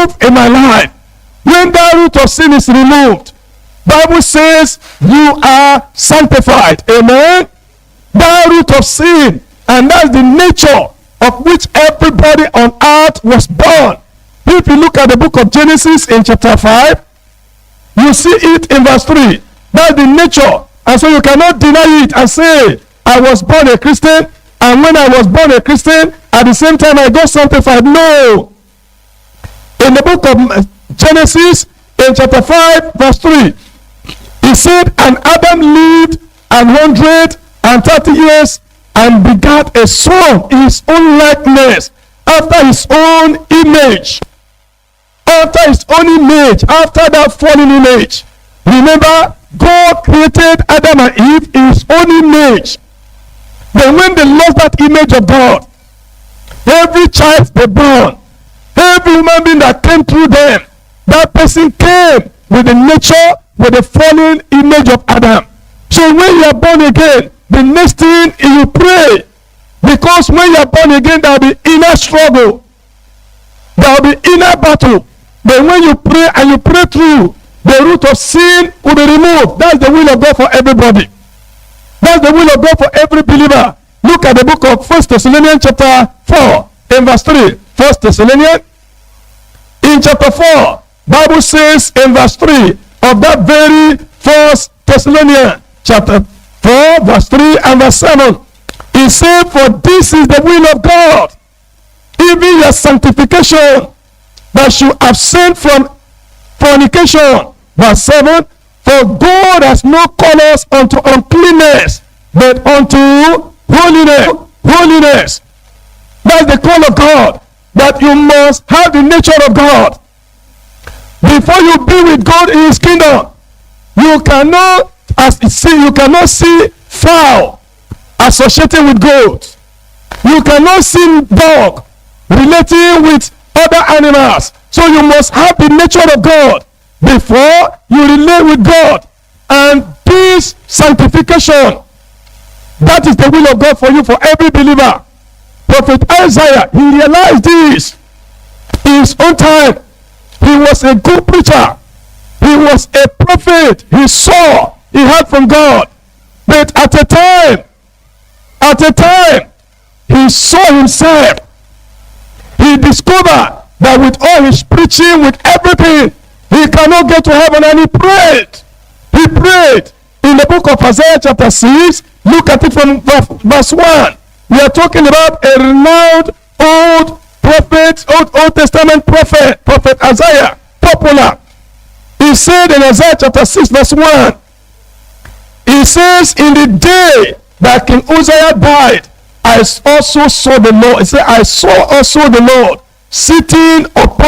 removed in my life, when that root of sin is removed, Bible says you are sanctified. Amen. That root of sin, and that's the nature of which everybody on earth was born. If you look at the book of Genesis in chapter 5, you see it in verse 3. That's the nature. And so you cannot deny it and say, I was born a Christian, and when I was born a Christian, at the same time I got sanctified. No. In the book of Genesis, in chapter 5, verse 3, it said, and Adam lived 130 years and begat a son in his own likeness, after his own image. After his own image, after that fallen image. Remember, God created Adam and Eve in his own image. But when they lost that image of God, every child they born, every human being that came through them, that person came with the nature, with the fallen image of Adam. So when you are born again, the next thing is you pray. Because when you are born again, there will be inner struggle. There will be inner battle. But when you pray and you pray through, the root of sin will be removed. That's the will of God for everybody. That's the will of God for every believer. Look at the book of 1 Thessalonians chapter 4 in verse 3. 1 Thessalonians in chapter 4, Bible says in verse 3 of that very 1 Thessalonians chapter 4 verse 3 and verse 7. He said, for this is the will of God, even your sanctification, that you abstain from fornication. Verse 7, for God has not called us unto uncleanness, but unto holiness. That's the call of God, that you must have the nature of God. Before you be with God in his kingdom, you cannot, you cannot see fowl associating with goats. You cannot see dog relating with other animals. So you must have the nature of God before you relate with God. And this sanctification, that is the will of God for you, for every believer. Prophet Isaiah, he realized this in his own time. He was a good preacher. He was a prophet. He saw, he heard from God. But at a time, he saw himself. He discovered that with all his preaching, with everything, he cannot get to heaven, and he prayed. He prayed in the book of Isaiah chapter 6. Look at it from verse 1. We are talking about a renowned old prophet, Old Testament prophet Isaiah, popular. He said in Isaiah chapter 6 verse 1, he says, in the day that King Uzziah died, I also saw the Lord. He said, I saw also the Lord sitting upon